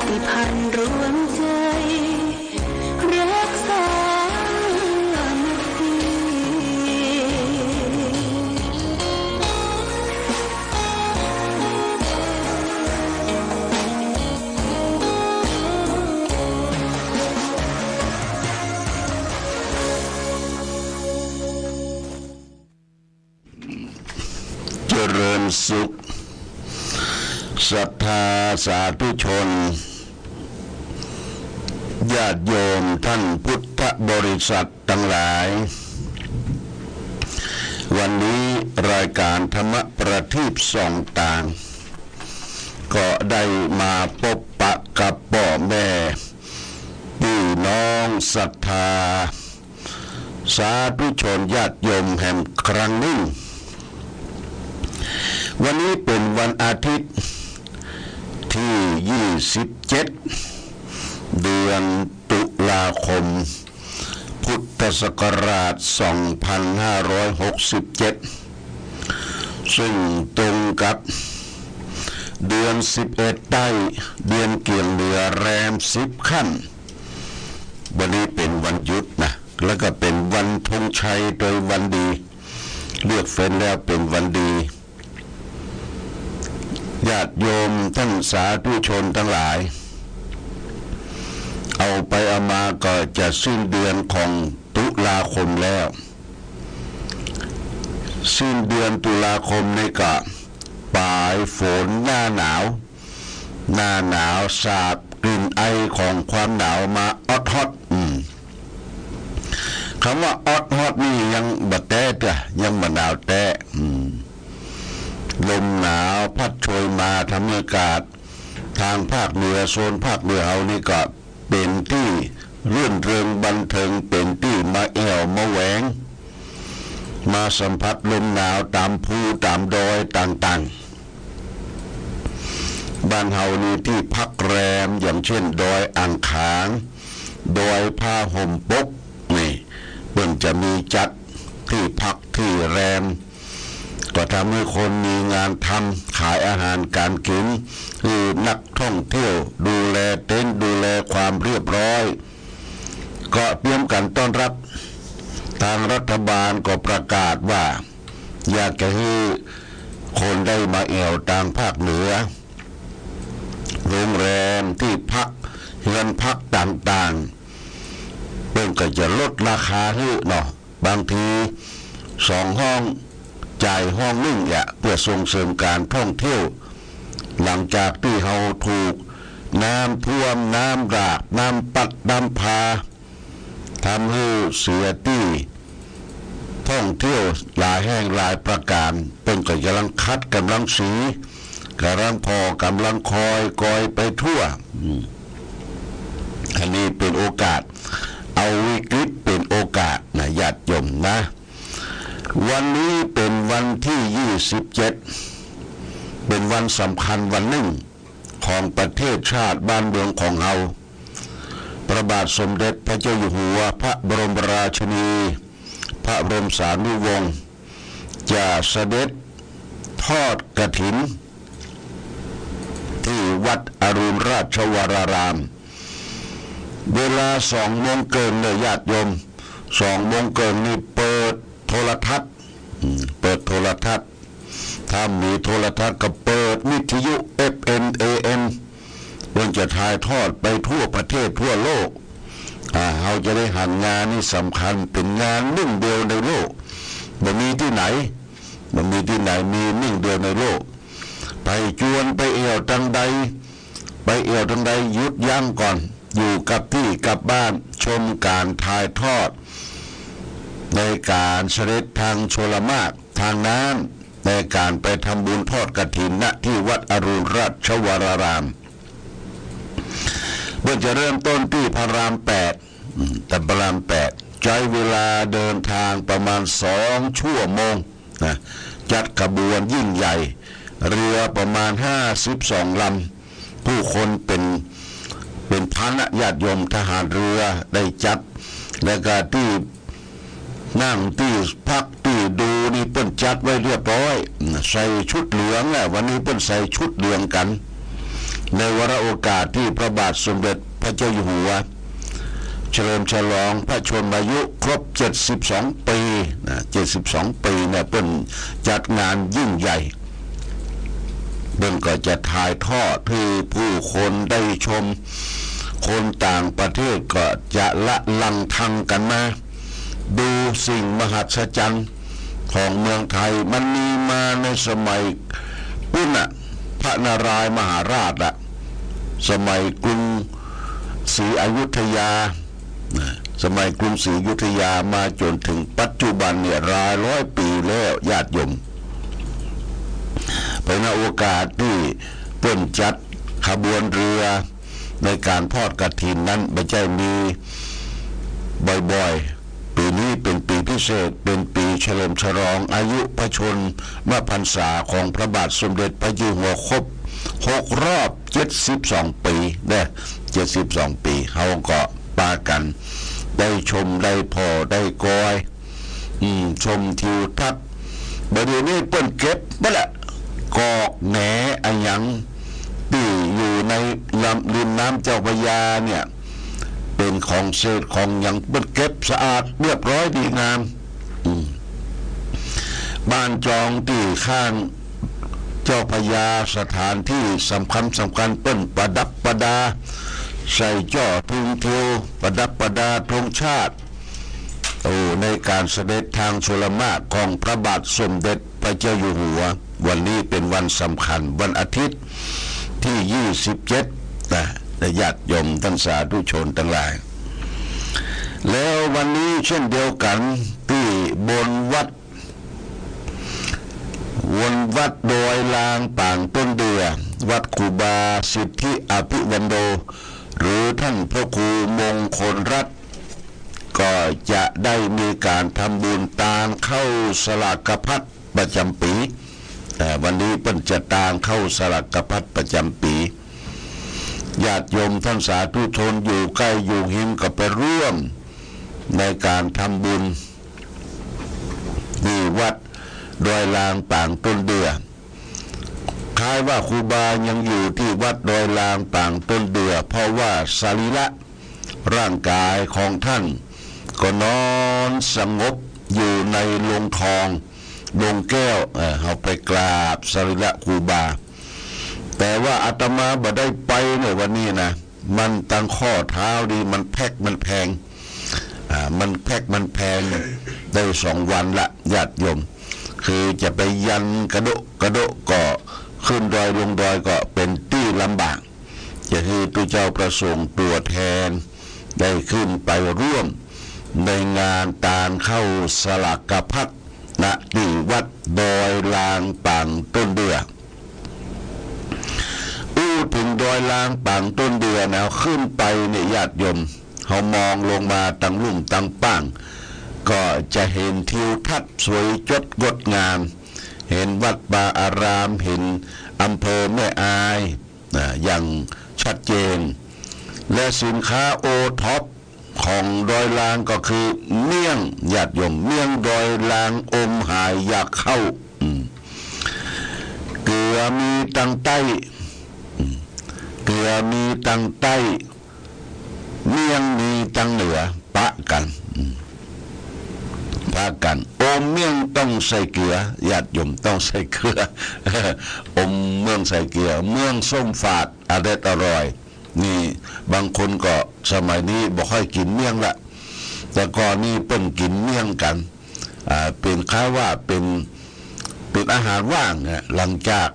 ติพันธ์รวมใจรักษามัคคีเจริญสุขศรัทธาสาธุชนญาติโยมท่านพุทธบริษัททั้งหลายวันนี้รายการธรรมประทีปส่องต่างก็ได้มาพบปะกับพ่อแม่พี่น้องศรัทธาสาธุชนญาติโยมแห่งครั้งหนึ่งวันนี้เป็นวันอาทิตย์ที่27เดือนตุลาคมพุทธศักราช2567ซึ่งตรงกับเดือน11ใต้เดือนเกี่ยงเหนือแรม10ค่ำวันนี้เป็นวันหยุดนะแล้วก็เป็นวันธงชัยโดยวันดีเลือกเฟ้นแล้วเป็นวันดีญาติโยมท่านสาธุชนทั้งหลายเอาไปเอามาก็จะสิ้นเดือนของตุลาคมแล้วสิ้นเดือนตุลาคมนี่ก็ปลายฝนหน้าหนาวสาบกลิ่นไอของความหนาวมาออดฮอตคำว่าออดฮอตนี่ยังบ่แต้จ้ะยังบ่หนาวแต้ลมหนาวพัดโชยมาทำให้อากาศทางภาคเหนือโซนภาคเหนือเอานี่ก็เป็นที่รื่นเริงบันเทิงเป็นที่มาแอวมาแหวงมาสัมผัสลมหนาวตามภูตามดอยต่างๆบ้านเฮานี่ที่พักแรมอย่างเช่นดอยอ่างขางดอยผ้าห่มปกนี่เพิ่นจะมีจัดที่พักที่แรมก็ทำให้คนมีงานทำขายอาหารการกินคือนักท่องเที่ยวดูแลเต็นท์ดูแลความเรียบร้อยก็เตรียมกันต้อนรับทางรัฐบาลก็ประกาศว่าอยากจะให้คนได้มาแอวทางภาคเหนือโรงแรมที่พักเรือนพักต่างๆเพิ่มก็จะลดราคาให้เนาะบางที2 ห้องจ่ายห้องนึงเนี่ยเพื่อส่งเสริมการท่องเที่ยวหลังจากที่เฮาถูกน้ำท่วมน้ำรากน้ำปัดน้ำพาทำให้เสียที่ท่องเที่ยวหลายแห่งหลายประการเป็นก็กำลังคัดกำลังสีกำลังพอกำลังคอยกอยไปทั่วอันนี้เป็นโอกาสเอาวิกฤตเป็นโอกาสนะญาติโยมนะวันนี้เป็นวันที่27เป็นวันสำคัญวันหนึ่งของประเทศชาติบ้านเมืองของเราพระบาทสมเด็จพระเจ้าอยู่หัวพระบรมราชินีพระบรมสารีวงศ์จะเสด็จทอดกฐินที่วัดอรุณราชวรารามเวลา2 โมงเกินเลยญาติโยม2 โมงเกินนี่เปิดโทรทัศน์ถ้ามีโทรทัศน์ก็เปิดวิทยุ FM AM มันจะถ่ายทอดไปทั่วประเทศทั่วโลกเราจะได้หันงานนี่สำคัญเป็นงานหนึ่งเดียวในโลกไม่มีที่ไหนมีหนึ่งเดียวในโลกไปจวนไปเอวทางใดหยุดยั้งก่อนอยู่กับที่กับบ้านชมการถ่ายทอดในการเสด็จทางชลมารทางน้ำในการไปทำบุญทอดกฐินณที่วัดอรุณราชวรารามเพื่อจะเริ่มต้นที่พระราม8แต่พระราม8ใช้เวลาเดินทางประมาณ2 ชั่วโมงนะจัดขบวนยิ่งใหญ่เรือประมาณ52 ลำผู้คนเป็นพันญาติโยมทหารเรือได้จัดและก็ที่นั่งที่พักที่ดูนี่เปิ้นจัดไว้เรียบร้อยใส่ชุดเหลืองวันนี้เปิ้นใส่ชุดเหลืองกัน ในวาระโอกาสที่พระบาทสมเด็จพระเจ้าอยู่หัวเฉลิมฉลองพระชนมายุครบ72 ปีนะ72 ปีเนี่ยเป็นจัดงานยิ่งใหญ่เบิ่งก็จะถ่ายทอดให้ผู้คนได้ชมคนต่างประเทศก็จะละลังทังกันมาดูสิ่งมหัศจรรย์ของเมืองไทยมันมีมาในสมัยปุณณพระนารายณ์มหาราชละสมัยกรุงศรีอยุธยาสมัยกรุงศรีอยุธยามาจนถึงปัจจุบันเนี่ยรายร้อยปีแล้วญาติโยมเป็นโอกาสที่เปิ้นจัดขบวนเรือในการทอดกฐินนั้นไม่ใช่มีบ่อยๆปีนี้เป็นปีพิเศษเป็นปีเฉลิมฉลองอายุพระชนมพรรษาของพระบาทสมเด็จพระเจ้าอยู่หัวครบ6 รอบ72 ปีเนี่ย72 ปีเฮาก็ปากันได้ชมได้พอได้กอยชมทิวทัศน์บัดนี้เปิ้นเก็บบ่ละกอกแหนอะหยังที่อยู่ในริมน้ำเจ้าพระยาเนี่ยเป็นของเศษของหยังเปิ้นเก็บสะอาดเรียบร้อยดีงามบ้านจองที่ข้างเจ้าพระยาสถานที่สำคัญเปิ้นประดับประดาใส่จ่อทุงเทียวประดับประดาธงชาติในการเสด็จทางชลมารของพระบาทสมเด็จพระเจ้าอยู่หัววันนี้เป็นวันสำคัญวันอาทิตย์ที่27นะญาติโยมท่านสาธุชนทั้งหลายแล้ววันนี้เช่นเดียวกันที่บนวัดโดยลางป่างต้นเดือวัดครูบาสิทธิอภิวันโดหรือท่านพระครูมงคลรัตน์ก็จะได้มีการทำบุญตางเข้าสลากพัดประจำปีแต่วันนี้เพิ่นจะตางเข้าสลากพัดประจำปีญาติโยมท่านสาธุชนอยู่ใกล้อยู่หิมก็ไปร่วมในการทำบุญที่วัดโดยลางป่างต้นเดือคล้ายว่าครูบายังอยู่ที่วัดโดยลางป่างต้นเดือเพราะว่าสรีระร่างกายของท่านก็นอนสงบอยู่ในโลงทองโลงแก้วเอาไปกราบสรีระครูบาแต่ว่าอาตมาบ่ได้ไปในวันนี้นะมันตั้งข้อเท้าดีมันแพกมันแพงมันแพกมันแพงได้2 วันละญาติโยมคือจะไปยันกระโดก็ขึ้นดอยลงดอยก็เป็นที่ลำบากจะคือตัวเจ้าประสงค์ตัวแทนได้ขึ้นไปร่วมในงานตานเข้าสลากพัดณที่วัดดอยลางป่างต้นเดือถึงดอยลางป่างต้นเดือนะขึ้นไปเนี่ยญาติโยมเขามองลงมาตั้งลุ่มตั้งป้างก็จะเห็นทิวทัศน์สวยจดงดงามเห็นวัดบาอารามเห็นอำเภอแม่อายอย่างชัดเจนและสินค้าโอท็อปของดอยลางก็คือเมี่ยงญาติโยมเมี่ยงดอยลางอมหายอยากเข้าเกลือมีตังใต้เกลือมีตังใต้เมี่ยงมีตังเหนือปะกันอมเมี่ยงต้องใส่เกลือญาติโยมต้องใส่เกลืออมเมืองใส่เกลือเมืองส้มฝาดอร่อยนี่บางคนก็สมัยนี้บ่ค่อยกินเมี่ยงละแต่ก่อนนี่เปิ้นกินเมี่ยงกันเป็นคล้ายว่าเป็นอาหารว่างหลังจาก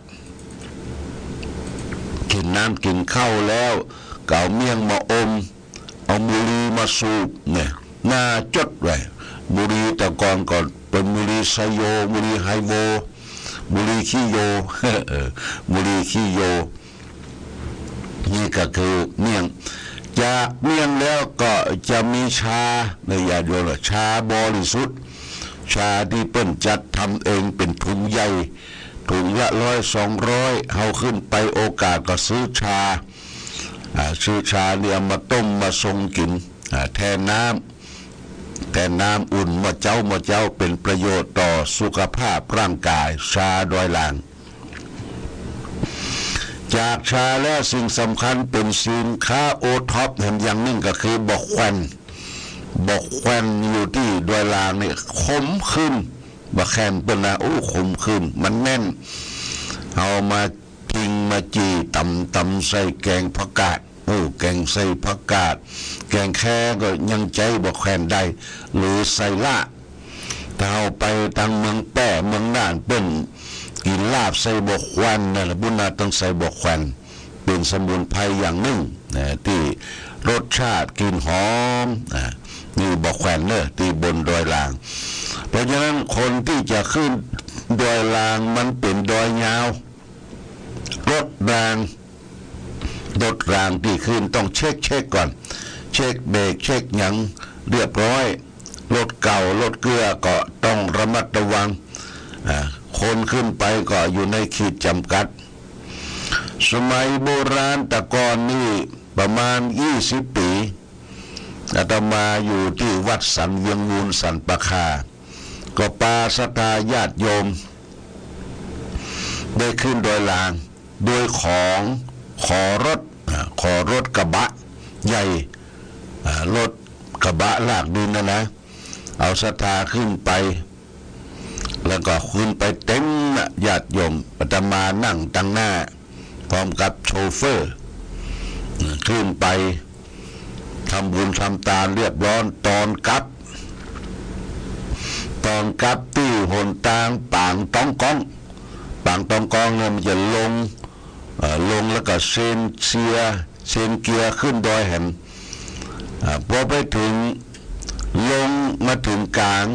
กินน้ำกินข้าวแล้วก็เอาเมี่ยงมาอมเอาบุหรี่มาสูบเนี่ยหน้าจดไว้บุหรี่แต่ก่อนเป็นบุหรี่ไซโยบุหรี่ไฮโวบุหรี่ขี้โยบุหรี่ขี้โยนี่ก็คือเมี่ยงจากเมี่ยงแล้วก็จะมีชาในญาติโยมชาบริสุทธิ์ชาที่เปิ้นจัดทำเองเป็นถุงใหญ่ถุงละ100-200เอาขึ้นไปโอกาสก็ซื้อชาเนี่ยมาต้มมาทรงกินแทนน้ำอุ่นมาเจ้าเป็นประโยชน์ต่อสุขภาพร่างกายชาดอยลาง จากชาและสิ่งสำคัญเป็นสินค้าโอท็อปอย่างหนึ่งก็คือบอกแควนอยู่ที่ดอยลางนี่ขมขึ้นบะแคมเป็นนะโอ้ขมขึ้นมันแน่นเอามากิงมาจีตำใส่แกงผักกาดโอ้แกงใส่ผักกาดแกงแค่ก็ยังใจบอกแควนได้หรือใส่ละถ้าเอาไปทางเมืองแป้เมืองน่านเป็นกินลาบใส่บอกแควนนั่นแหละบุญนาต้องใส่บอกแควนเป็นสมุนไพรอย่างหนึ่งนะที่รสชาติกลิ่นหอมนี่บอกแควนเนอะที่บนดอยลางเพราะฉะนั้นคนที่จะขึ้นดอยลางมันเป็นดอยยาวรถรางที่ขึ้นต้องเช็คก่อนเช็คเบรกเช็คหยังเรียบร้อยรถเก่ารถเกลือก็ต้องระมัดระวังคนขึ้นไปก็อยู่ในขีดจำกัดสมัยโบราณแต่ก่อนนี่ประมาณ20 ปีอาตมาอยู่ที่วัดสันเวียงมูลสันปะคาก็ปาศรัทธาญาติโยมได้ขึ้นโดยลางโดยขอรถกระบะใหญ่รถกระบะลากดินนะเอาศรัทธาขึ้นไปแล้วก็ขึ้นไปเต็มญาติโยมอาตมานั่งตั้งหน้าพร้อมกับโชเฟอร์ขึ้นไปทำบุญทำทานเรียบร้อยตอนกลับที่หนทางปางตองกองเนี่ยมันจะลงแล้วก็เซนเกียร์ขึ้นดอยแหมพอไปถึงลงมาถึงกลาง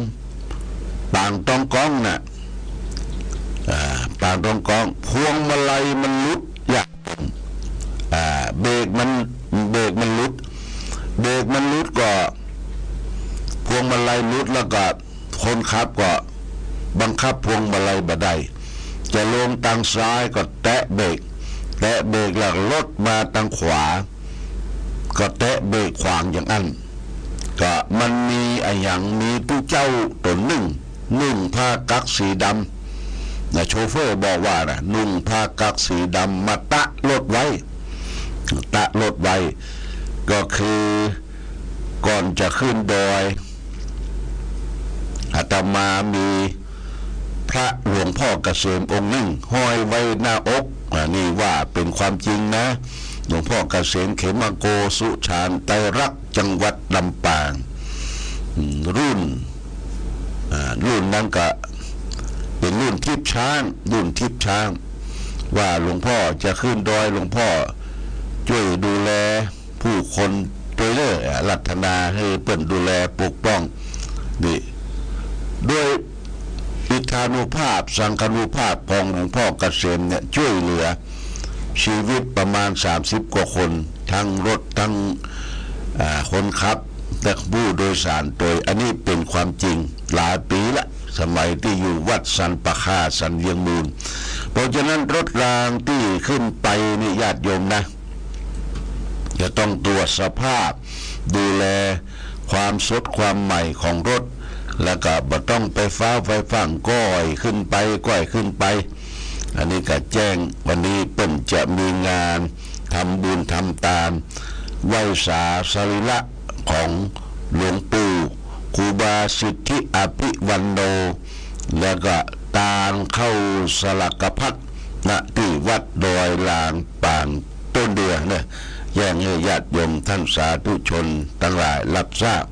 ปางตองกองน่ะปางตองกองพวงมาลัยมันลุดเบรกมันลุดก็พวงมาลัยลุดแล้วก็คนขับก็บังคับพวงมาลัยบ่ได้จะลงทางซ้ายก็แตะเบรกแล้วรถมาทางขวาก็แตะเบรกขวางอย่างนั้นก็มันมีอย่างมีผู้เจ้าตนหนึ่งผ้ากั๊กสีดำโชเฟอร์บอกว่านุ่งผ้ากั๊กสีดำมาตะรถไว้ก็คือก่อนจะขึ้นดอยอาตมามีพระหลวงพ่อเกษมองค์หนึ่งห้อยไว้หน้าอกนี่ว่าเป็นความจริงนะหลวงพ่อเกษมเขมโกสุชาญไตรรักษ์จังหวัดลำปางรุ่นนั้นก็เป็นรุ่นทิพย์ช้างว่าหลวงพ่อจะขึ้นดอยหลวงพ่อช่วยดูแลผู้คนโดยรัตนาให้เปิ้นดูแลปกป้องนี่ด้วยอิทธานุภาพสังฆานุภาพของหลวงพ่อเกษมเนี่ยช่วยเหลือชีวิตประมาณ30 กว่าคนทั้งรถทั้งคนขับและผู้โดยสารโดยอันนี้เป็นความจริงหลายปีละสมัยที่อยู่วัดสันปะคาสันเวียงมูลเพราะฉะนั้นรถรางที่ขึ้นไปนี่ญาติโยมนะจะต้องตรวจสภาพดูแลความสดความใหม่ของรถแล้วก็บ่ต้องไปฟ้าไฟฟังก้อยขึ้นไปอันนี้ก็แจ้งวันนี้เปิ้นจะมีงานทำบุญทำตามไหว้สาสรีระของหลวงปู่ครูบาสิทธิอภิวันโนแล้วก็ตามเข้าสลักพัดณที่วัดดอยลางปางต้นเดือนเนี่ยแจ้งให้ญาติโยมท่านสาธุชนทั้งหลายรับทราบ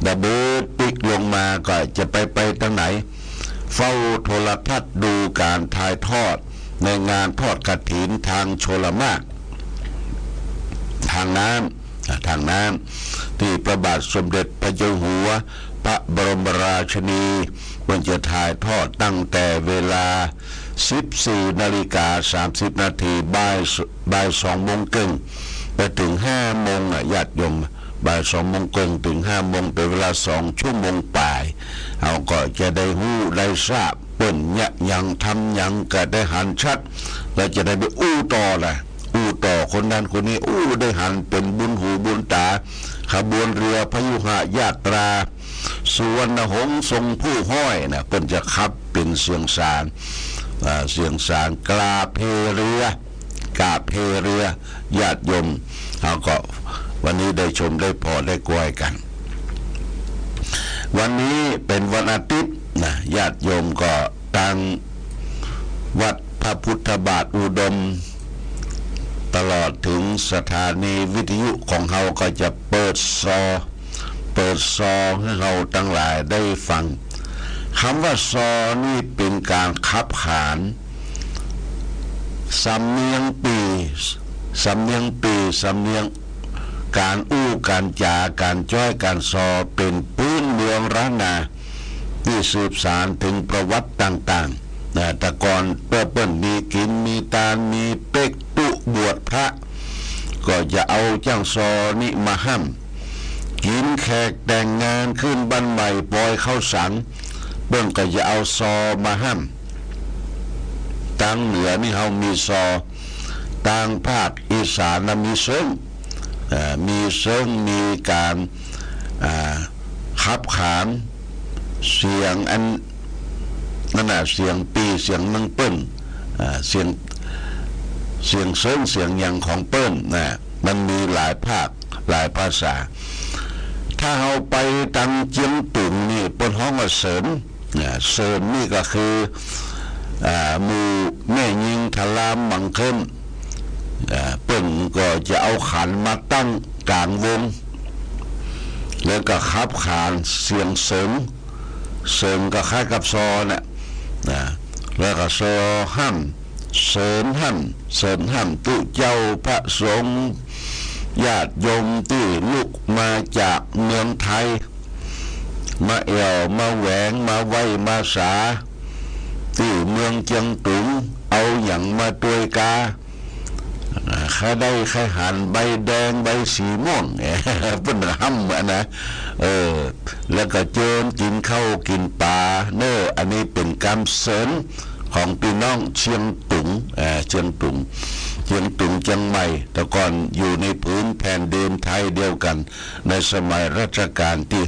ดับเบิลปิกลงมาก็จะไปทางไหนเฝ้าโทรทัศน์ดูการถ่ายทอดในงานทอดกฐินทางชลมารทางน้ำที่พระบาทสมเด็จพระเจ้าอยู่หัวพระบรมราชินีมันจะถ่ายทอดตั้งแต่เวลา 14:30 นาทีบ่าย 2 โมงครึ่งไปถึง 5 โมงญาติโยมบ่าย 2 โมงครึ่งถึง 5 โมงเป็นเวลา 2 ชั่วโมงป่ายเอาก็จะได้รู้ได้ทราบเปิ้นยังทำยังก็ได้หันชัดแล้วจะได้ไปอู้ต่อคนนั้นคนนี้ได้หันเป็นบุญหูบุญตาขบวนเรือพยุหญาตราสุวรรณหงส์ทรงผู้ห้อยนะเปิ้นจะขับเป็นเสียงสารกลาเพเรือ กาเพเรือญาติโยมเขาก็วันนี้ได้ชมได้พอได้กล้วยกันวันนี้เป็นวันอาทิตย์นะญาติโยมก็ตั้งวัดพระพุทธบาทอุดมตลอดถึงสถานีวิทยุของเราก็จะเปิดซอให้เราทั้งหลายได้ฟังคำว่าซอนี่เป็นการขับขานสำเนียงสำเนียงการอู้การจาการจ้อยการซอเป็นพื้นเมืองร้านนาที่สืบสานถึงประวัติต่างๆแต่ก่อนเปิ้นมีกินมีตาลมีเป็กตุบวชพระก็จะเอาจ้างซอนี่มาห้ำกินแขกแต่งงานขึ้นบ้านใหม่ปล่อยเข้าสังเปิ้นก็จะเอาซอมาห้ำทางเหนือนี่เขามีซอทางภาคอีสานมีเซิงมีการขับขานเสียงอันนั่นน่ะเสียงปีเสียงนังเปิ้นเสียงเซิงเสียงอย่างของเปิ้นนะมันมีหลายภาคหลายภาษาถ้าเราไปทางเจียงตุงนี่เปิ้นฮ้องว่าเสริมนี่ก็คือหมู่แม่ยิงทลามมังเข้มเปิ้นก็จะเอาขันมาตั้งกลางวงแล้วก็ขับขานเสียงเสริมก็คล้ายกับซอเนี่ยแล้วก็ซอห้ำเสริมห้ำตุเจ้าพระสงฆ์ญาติโยมที่ลุกมาจากเมืองไทยมาเอวมาแหวงมาไว้มาสาที่เมืองเจียงตุงเอาอย่างมาตัวยกาข้าได้ข้าหันใบแดงใบสีม่วงเป็นห้ำนะแล้วก็เจิญกินข้าวกินปลาอันนี้เป็นการเสริมของพี่น้องเชียงตุงเชียงตุงเชียงใหม่แต่ก่อนอยู่ในพื้นแผ่นดินไทยเดียวกันในสมัยรัชกาลที่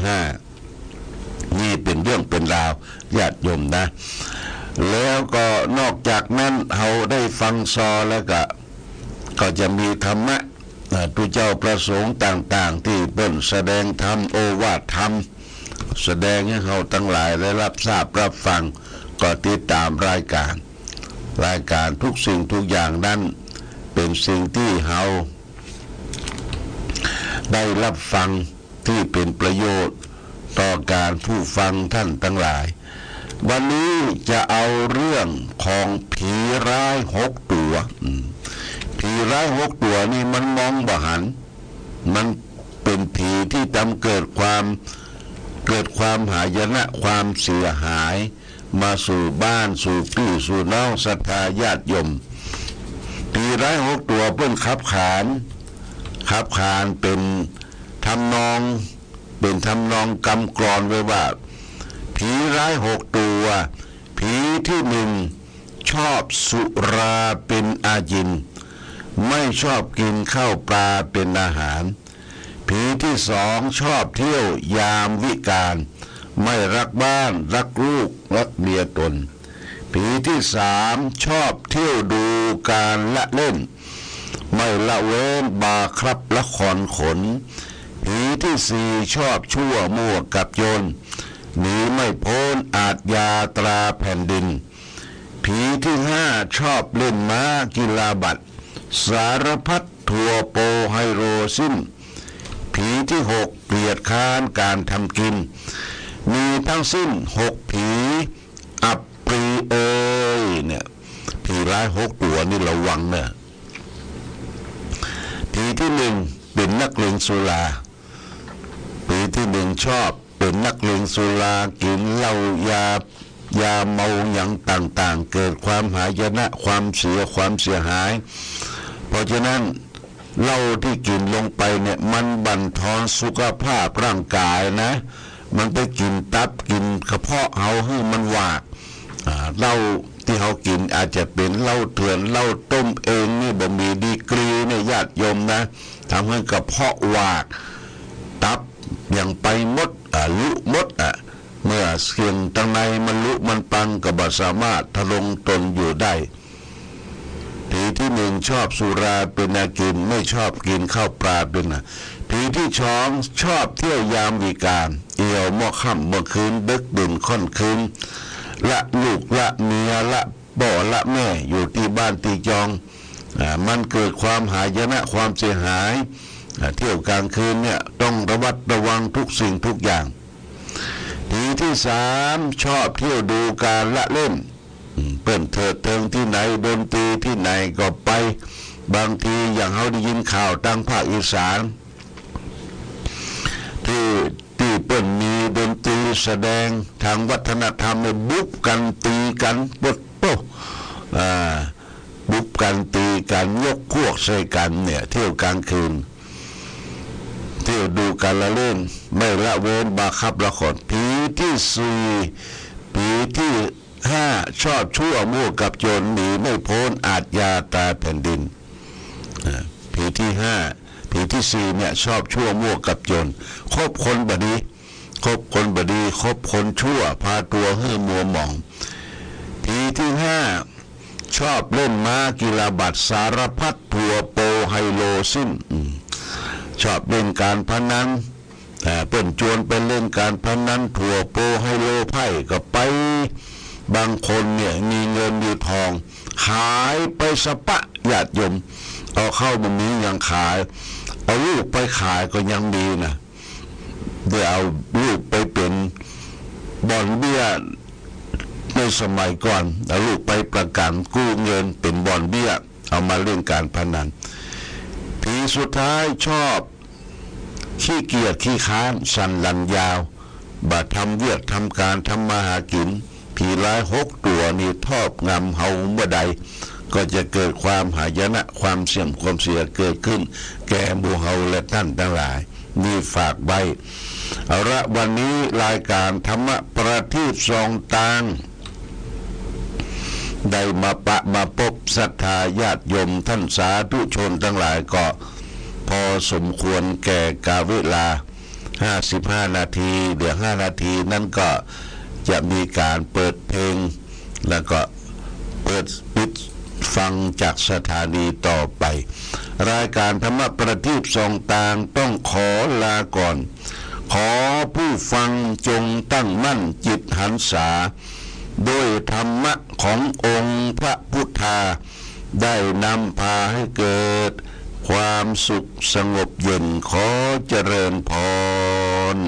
5นี่เป็นเรื่องเป็นราวญาติโยมนะแล้วก็นอกจากนั้นเราได้ฟังซอแล้วก็จะมีธรรมะตุเจ้าประสงค์ต่างๆที่เปิ้นแสดงธรรมโอวาทธรรมแสดงให้เราทั้งหลายได้รับทราบรับฟังก็ติดตามรายการทุกสิ่งทุกอย่างนั้นเป็นสิ่งที่เราได้รับฟังที่เป็นประโยชน์ต่อการผู้ฟังท่านทั้งหลายวันนี้จะเอาเรื่องของผีร้าย6 ตัวผีร้าย6 ตัวนี่มันมองบ่หันมันเป็นผีที่ทำเกิดความหายนะความเสียหายมาสู่บ้านสู่พี่สู่น้องศรัทธาญาติโยมผีร้าย6 ตัวเพิ่นขับขานเป็นทำนองกำกรอนไว้ว่าผีร้าย6 ตัวผีที่1ชอบสุราเป็นอาจินไม่ชอบกินข้าวปลาเป็นอาหารผีที่2ชอบเที่ยวยามวิกาลไม่รักบ้านรักลูกรักเมียตนผีที่3ชอบเที่ยวดูการละเล่นไม่ละเว้นบาครับละครขนผีที่4ชอบชั่วมั่วกับโยนหนีไม่พ้นอาทยาตราแผ่นดินผีที่5ชอบเล่นม้ากีฬาบัตรสารพัดทัวโปไฮโรซิมผีที่6เกลียดค้านการทำกินมีทั้งสิ้น6ผีอับปรีเนี่ยผีร้าย6 ตัวนี่ระวังเนี่ยผีที่1เป็นนักเลงสุราผีที่1ชอบเป็นนักเลงสุรากินเหล้ายาเมาอย่างต่างๆเกิดความหายนะความเสียหายเพราะฉะนั้นเหล้าที่กินลงไปเนี่ยมันบั่นทอนสุขภาพร่างกายนะมันไปกินตับกินกระเพาะเอาให้มันวากเหล้าที่เขากินอาจจะเป็นเหล้าเถื่อนเหล้าต้มเองนี่บ่มีดีกรีเนี่ยญาติโยมนะทำให้กระเพาะวากตับอย่างไปมดลุมดเมื่อเสียงตั้งในมันลุมันปังก็บ่สามารถทะลงตนอยู่ได้ผี ที่หนึ่งชอบสุราเป็นอากินไม่ชอบกินข้าวปลาเป็นนะผีที่สองชอบเที่ยวยามวิกาลเอี่ยวม่อค่ำเมื่อคืนดึกดื่นค่อนคืนละลูกละเมียละบ่อละแม่อยู่ที่บ้านตีจองมันเกิดความหายนะความเสียหายเที่ยวกลางคืนเนี่ยต้องระมัดระวังทุกสิ่งทุกอย่างผีที่สามชอบเที่ยวดูการละเล่นเปิ่นเถิดเทิงที่ไหนดนตรีที่ไหนก็ไปบางทีอย่างเขาได้ยินข่าวตั้งภาคอีสานที่เปิ่นมีดนตรีแสดงทางวัฒนธรรมเนี่ยบุกกันตีกันปดโป๊บุกกันตีกันยกพวกใส่กันเนี่ยเที่ยวกลางคืนเที่ยวดูการละเล่นไม่ละเว้นบาคับละครผีที่สี่ผีที่ห้าชอบชั่วมั่วกับโจรหนีไม่พ้นอาชญาตาแผ่นดินผีที่ห้าผีที่สี่เนี่ยชอบชั่วมั่วกับโจรคบคนบดีคบคนบดีคบคนชั่วพาตัวให้มัวหมองผีที่ห้าชอบเล่นม้ากีฬาบัตรสารพัดทัวโปไฮโลซิ่นชอบเล่นการพนันเปิ่นจวนไปเล่นการพนันทัวโปไฮโลไพ่ก็ไปบางคนเนี่ยมีเงินมีทองขายไปสปะญาติโยมเอาเข้ามันนี้ยังขายเอาลูกไปขายก็ยังมีนะเดี๋ยวเอาลูกไปเป็นบ่อนเบี้ยในสมัยก่อนเอาลูกไปประกันกู้เงินเป็นบ่อนเบี้ยเอามาเล่นการพนันผีสุดท้ายชอบขี้เกียจขี้ค้านสันหลันยาวบ่ทำเวียกทำการทำมาหากินผีร้าย6 ตัวนี่ทอบงำเฮาเมื่อใดก็จะเกิดความหายนะความเสื่อมความเสียเกิดขึ้นแก่หมู่เฮาและท่านทั้งหลายนี่ฝากไว้เอาละวันนี้รายการธรรมะประทีปส่องตางได้มาพบศรัทธาญาติโยมท่านสาธุชนทั้งหลายก็พอสมควรแก่กาลเวลา55 นาทีเดี๋ยว5 นาทีนั้นก็จะมีการเปิดเพลงแล้วก็เปิดปิดฟังจากสถานีต่อไปรายการธรรมะประทีปส่องตางต้องขอลาก่อนขอผู้ฟังจงตั้งมั่นจิตหันษาด้วยธรรมะขององค์พระพุทธาได้นำพาให้เกิดความสุขสงบเย็นขอเจริญพร